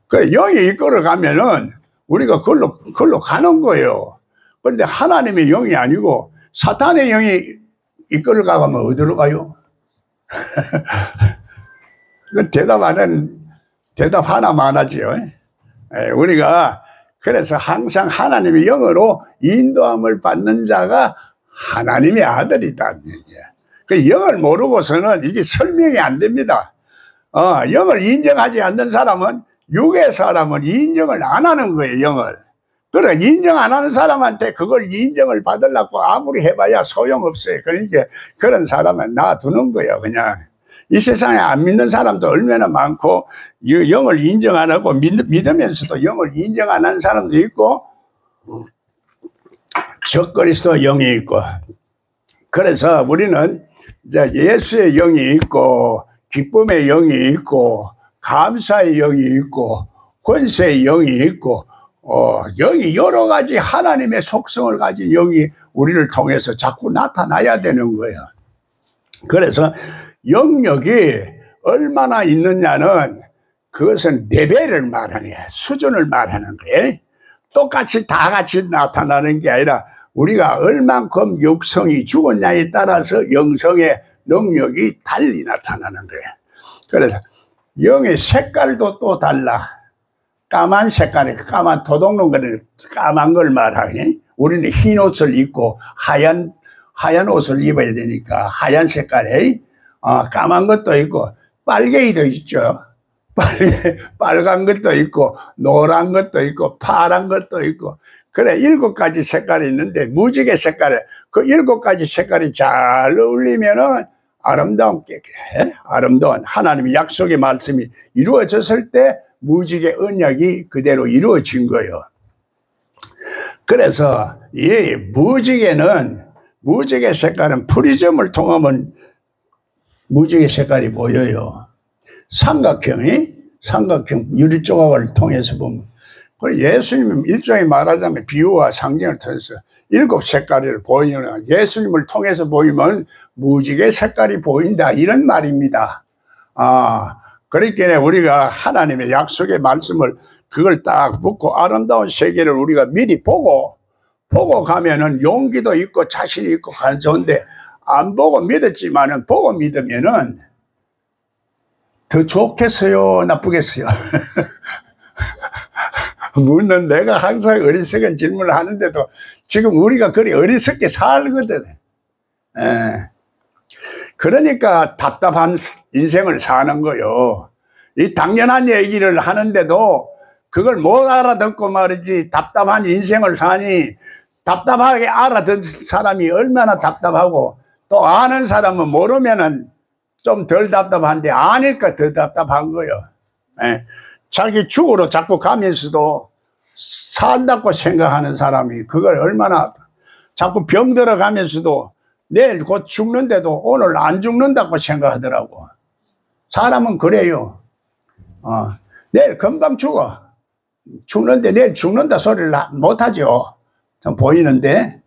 그 영이 이끌어가면은 우리가 그걸로 가는 거예요. 그런데 하나님의 영이 아니고 사탄의 영이 이끌어가면 어디로 가요? 대답 하나만 하지요. 우리가 그래서 항상 하나님의 영으로 인도함을 받는 자가 하나님의 아들이다. 그 영을 모르고서는 이게 설명이 안 됩니다. 영을 인정하지 않는 사람은 육의 사람은 인정을 안 하는 거예요. 영을. 그래 인정 안 하는 사람한테 그걸 인정을 받으려고 아무리 해봐야 소용없어요. 그러니까 그런 사람은 놔두는 거예요. 그냥 이 세상에 안 믿는 사람도 얼마나 많고 영을 인정 안 하고 믿으면서도 영을 인정 안 하는 사람도 있고 적그리스도 영이 있고. 그래서 우리는 이제 예수의 영이 있고 기쁨의 영이 있고 감사의 영이 있고 권세의 영이 있고 영이 여러 가지 하나님의 속성을 가진 영이 우리를 통해서 자꾸 나타나야 되는 거예요. 그래서 영역이 얼마나 있느냐는 그것은 레벨을 말하는 거야. 수준을 말하는 거예요. 똑같이 다 같이 나타나는 게 아니라 우리가 얼만큼 육성이 죽었냐에 따라서 영성의 능력이 달리 나타나는 거예요. 그래서 영의 색깔도 또 달라. 까만 색깔의 까만 도둑놈 거는 까만 걸 말하니 우리는 흰 옷을 입고 하얀 옷을 입어야 되니까 하얀 색깔의 까만 것도 있고 빨갱이도 있죠. 빨간 것도 있고 노란 것도 있고 파란 것도 있고 그래 7가지 색깔이 있는데 무지개 색깔에 그 7가지 색깔이 잘 어울리면은 아름다운 하나님의 약속의 말씀이 이루어졌을 때 무지개 언약이 그대로 이루어진 거예요. 그래서 이 무지개 색깔은 프리즘을 통하면 무지개 색깔이 보여요. 삼각형 유리 조각을 통해서 보면 예수님 일종의 말하자면 비유와 상징을 통해서 7색깔을 보이는 예수님을 통해서 보이면 무지개 색깔이 보인다 이런 말입니다. 그렇기 우리가 하나님의 약속의 말씀을 그걸 딱 붙고 아름다운 세계를 우리가 미리 보고 가면은 용기도 있고 자신이 있고 가는 좋은데 안 보고 믿었지만은 보고 믿으면은 더 좋겠어요 나쁘겠어요? 물론 내가 항상 어리석은 질문을 하는데도 지금 우리가 그리 어리석게 살거든. 그러니까 답답한 인생을 사는 거요. 이 당연한 얘기를 하는데도 그걸 못 알아듣고 말이지 답답한 인생을 사니 답답하게 알아듣는 사람이 얼마나 답답하고 또 아는 사람은 모르면은 좀 덜 답답한데 아니까 더 답답한 거요. 자기 죽으러 자꾸 가면서도 산다고 생각하는 사람이 그걸 얼마나 자꾸 병들어 가면서도 내일 곧 죽는데도 오늘 안 죽는다고 생각하더라고. 사람은 그래요. 내일 금방 죽는데 내일 죽는다 소리를 못하죠. 좀 보이는데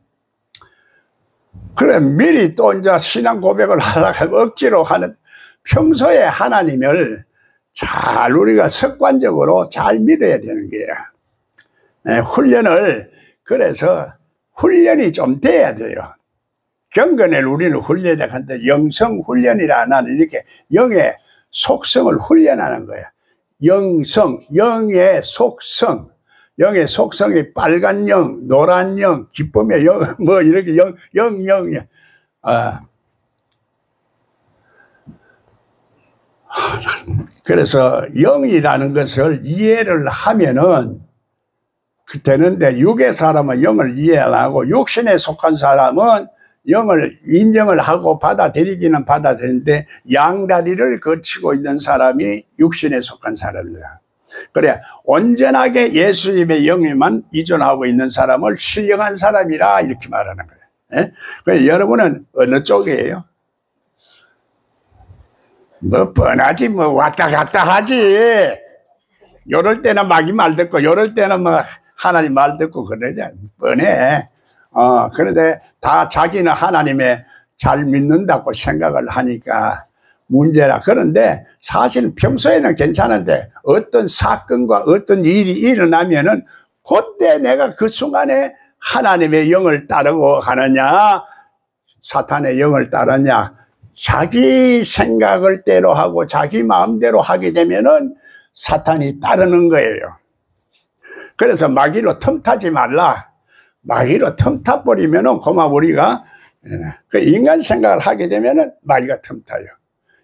그래 미리 또 이제 신앙 고백을 하려고 억지로 하는 평소에 하나님을 잘 우리가 습관적으로 잘 믿어야 되는 거야. 훈련을 그래서 훈련이 좀 돼야 돼요. 경건을 우리는 훈련을 하는데 영성 훈련이라 나는 이렇게 영의 속성을 훈련하는 거야. 영성, 영의 속성. 영의 속성이 빨간 영, 노란 영, 기쁨의 영, 뭐 이렇게 영. 그래서 영이라는 것을 이해를 하면은 되는데 육의 사람은 영을 이해 안 하고 육신에 속한 사람은 영을 인정을 하고 받아들이기는 받아들이는데 양다리를 거치고 있는 사람이 육신에 속한 사람이라. 그래 온전하게 예수님의 영에만 의존하고 있는 사람을 신령한 사람이라 이렇게 말하는 거예요. 그래 여러분은 어느 쪽이에요? 뭐 뻔하지 뭐 왔다 갔다 하지. 요럴 때는 마귀 말 듣고 요럴 때는 뭐 하나님 말 듣고 그러자 뻔해. 그런데 다 자기는 하나님의 잘 믿는다고 생각을 하니까 문제라. 그런데 사실 평소에는 괜찮은데 어떤 사건과 어떤 일이 일어나면은 그때 내가 그 순간에 하나님의 영을 따르고 가느냐 사탄의 영을 따르냐 자기 생각을 대로 하고 자기 마음대로 하게 되면은 사탄이 따르는 거예요. 그래서 마귀로 틈타지 말라. 마귀로 틈타 버리면은 고마 우리가 그 인간 생각을 하게 되면은 마귀가 틈타요.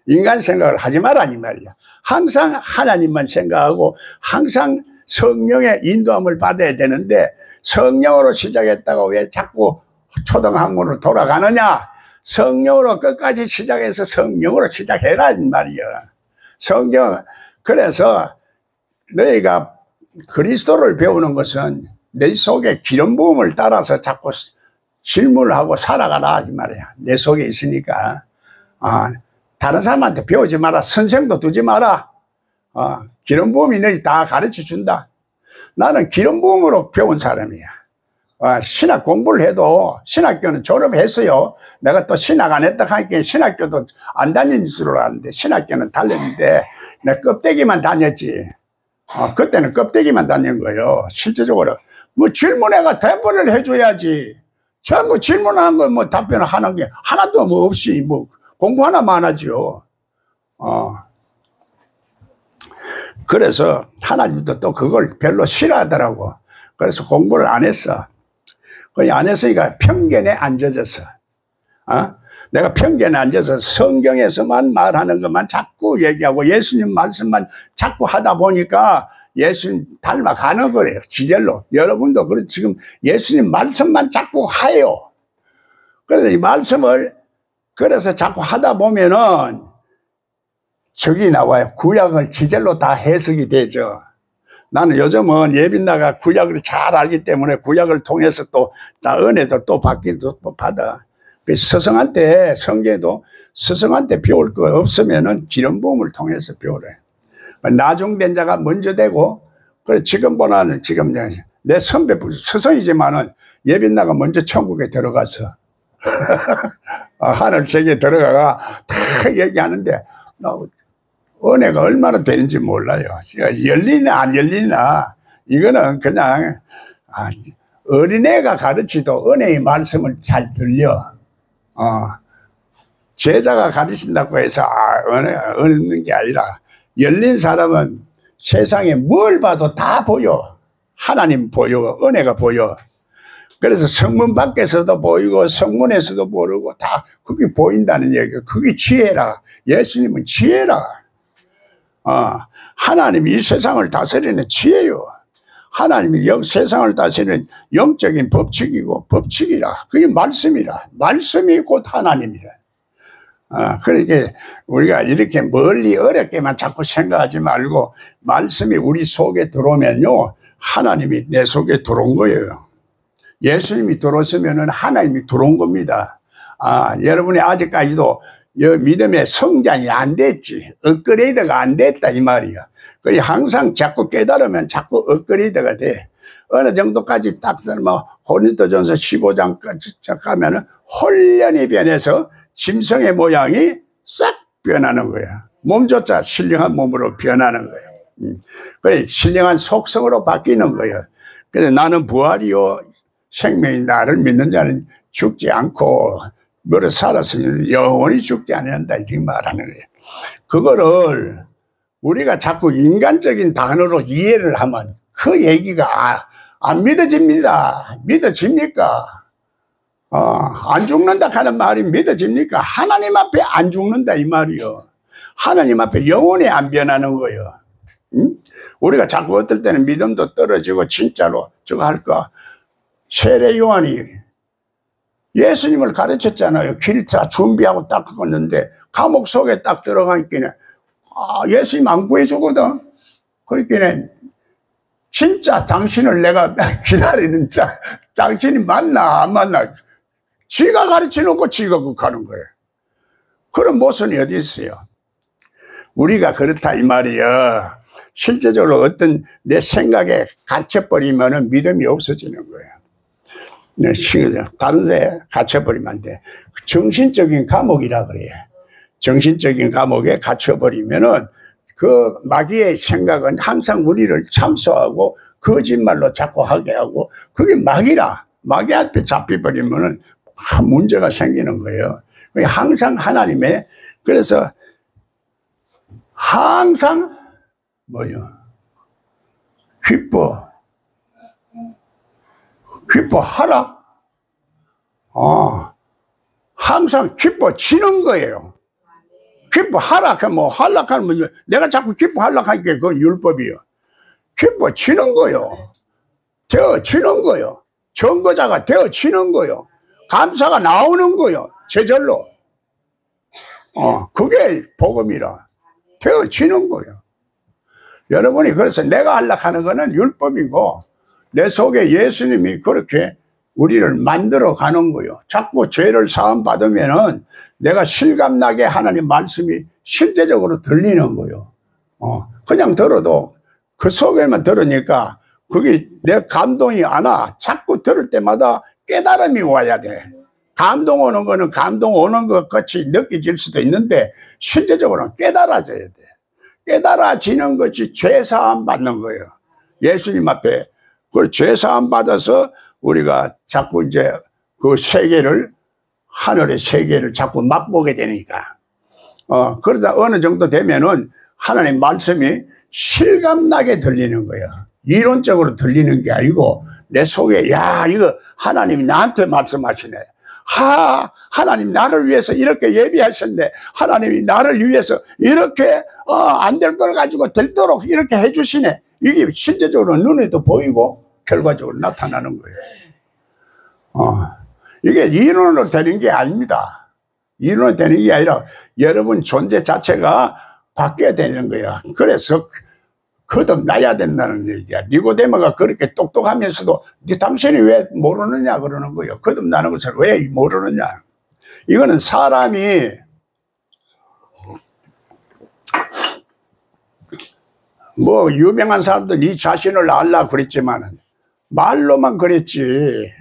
인간 생각을 하지 마라 이 말이야. 항상 하나님만 생각하고 항상 성령의 인도함을 받아야 되는데 성령으로 시작했다가 왜 자꾸 초등학문으로 돌아가느냐. 성령으로 끝까지 시작해서 성령으로 시작해라 이 말이야. 성경. 그래서 너희가 그리스도를 배우는 것은 내 속에 기름 부음을 따라서 자꾸 질문을 하고 살아가라 이 말이야. 내 속에 있으니까. 다른 사람한테 배우지 마라. 선생도 두지 마라. 기름 부음이 너희 다 가르쳐 준다. 나는 기름 부음으로 배운 사람이야. 신학 공부를 해도 신학교는 졸업했어요. 내가 또 신학 안 했다 하니까 신학교도 안 다닌 줄 알았는데 신학교는 달렸는데 내 껍데기만 다녔지. 그때는 껍데기만 다닌 거예요. 실제적으로 뭐 질문해가 대본을 해줘야지. 전부 질문하는 거 뭐 답변을 하는 게 하나도 뭐 없이 뭐 공부 하나만 하죠. 그래서 하나님도 또 그걸 별로 싫어하더라고. 그래서 공부를 안 했어. 거의 안 했으니까 편견에 앉아졌어. 내가 편견에 앉아서 성경에서만 말하는 것만 자꾸 얘기하고 예수님 말씀만 자꾸 하다 보니까 예수님 닮아가는 거예요. 지젤로. 여러분도 지금 예수님 말씀만 자꾸 해요. 그래서 이 말씀을 그래서 자꾸 하다 보면은 저기 나와요. 구약을 지젤로 다 해석이 되죠. 나는 요즘은 예빈나가 구약을 잘 알기 때문에 구약을 통해서 또 은혜도 또 받기도 또 받아. 스승한테 성경에도 스승한테 배울 거 없으면은 기름 부음을 통해서 배우래. 나중된 자가 먼저 되고, 그래 지금보다는 지금 내 선배 스승이지만은 예빈나가 먼저 천국에 들어가서 하늘 세계에 들어가가 다 얘기하는데 은혜가 얼마나 되는지 몰라요. 열리나 안 열리나 이거는 그냥 어린애가 가르치도 은혜의 말씀을 잘 들려. 제자가 가르친다고 해서 은혜가 얻는 게 아니라 열린 사람은 세상에 뭘 봐도 다 보여. 하나님 보여. 은혜가 보여. 그래서 성문 밖에서도 보이고 성문에서도 보이고 다 그게 보인다는 얘기가 그게 지혜라. 예수님은 지혜라. 하나님이 이 세상을 다스리는 지혜요. 하나님이 세상을 다스리는 영적인 법칙이고 법칙이라. 그게 말씀이라. 말씀이 곧 하나님이라. 그러니까 우리가 이렇게 멀리 어렵게만 자꾸 생각하지 말고 말씀이 우리 속에 들어오면요 하나님이 내 속에 들어온 거예요. 예수님이 들어오시면은 하나님이 들어온 겁니다. 여러분이 아직까지도 믿음의 성장이 안 됐지. 업그레이드가 안 됐다 이 말이야. 그래 항상 자꾸 깨달으면 자꾸 업그레이드가 돼. 어느 정도까지 딱 뭐 고린도전서 15장까지 가면은 홀연히 변해서 짐승의 모양이 싹 변하는 거야. 몸조차 신령한 몸으로 변하는 거야. 그래 신령한 속성으로 바뀌는 거야. 그래서 나는 부활이요 생명이 나를 믿는 자는 죽지 않고 뭐를 살았으면 영원히 죽지 않는다 이렇게 말하는 거예요. 그거를 우리가 자꾸 인간적인 단어로 이해를 하면 그 얘기가 안 믿어집니다. 믿어집니까? 안 죽는다 하는 말이 믿어집니까? 하나님 앞에 안 죽는다 이 말이요. 하나님 앞에 영원히 안 변하는 거예요. 우리가 자꾸 어떨 때는 믿음도 떨어지고 진짜로 저거 할까? 세례 요한이 예수님을 가르쳤잖아요. 길 다 준비하고 딱 걷는데 감옥 속에 딱 들어가니까 예수님 안 구해주거든. 그러니까 진짜 당신을 내가 기다리는 당신이 맞나 안 맞나 지가 가르쳐놓고 지가 극하는 거예요. 그런 모순이 어디 있어요. 우리가 그렇다 이 말이야. 실제적으로 어떤 내 생각에 갇혀버리면 믿음이 없어지는 거예요. 네, 다른 데 갇혀버리면 안 돼. 정신적인 감옥이라 그래요. 정신적인 감옥에 갇혀버리면은 그 마귀의 생각은 항상 우리를 참소하고 거짓말로 자꾸 하게 하고 그게 마귀라. 마귀 앞에 잡혀버리면은 문제가 생기는 거예요. 항상 하나님의 그래서 항상 기뻐하라. 항상 기뻐지는 거예요. 기뻐하라. 뭐, 하락하는 뭐, 내가 자꾸 기뻐하려고 하니까 그건 율법이요. 기뻐지는 거요. 되어지는 거요. 정거자가 되어지는 거요. 감사가 나오는 거요. 제절로. 그게 복음이라. 되어지는 거요. 여러분이 그래서 내가 하려고 하는 거는 율법이고, 내 속에 예수님이 그렇게 우리를 만들어 가는 거예요. 자꾸 죄를 사함 받으면은 내가 실감나게 하나님 말씀이 실제적으로 들리는 거예요. 그냥 들어도 그 속에만 들으니까 그게 내 감동이 안 와. 자꾸 들을 때마다 깨달음이 와야 돼. 감동 오는 거는 감동 오는 것 같이 느껴질 수도 있는데 실제적으로는 깨달아져야 돼. 깨달아지는 것이 죄사함 받는 거예요. 예수님 앞에 그 죄사함 받아서 우리가 자꾸 이제 그 세계를 하늘의 세계를 자꾸 맛보게 되니까 그러다 어느 정도 되면은 하나님 말씀이 실감나게 들리는 거예요. 이론적으로 들리는 게 아니고 내 속에 야 이거 하나님이 나한테 말씀하시네. 하나님 나를 위해서 이렇게 예비하셨네. 하나님이 나를 위해서 이렇게 안 될 걸 가지고 되도록 이렇게 해주시네. 이게 실제적으로 눈에도 보이고 결과적으로 나타나는 거예요. 이게 이론으로 되는 게 아닙니다. 이론으로 되는 게 아니라 여러분 존재 자체가 바뀌어야 되는 거야. 그래서 거듭나야 된다는 얘기야. 니고데모가 그렇게 똑똑하면서도 당신이 왜 모르느냐 그러는 거예요. 거듭나는 것을 왜 모르느냐. 이거는 사람이 뭐 유명한 사람들 네 자신을 알라 그랬지만 말로만 그랬지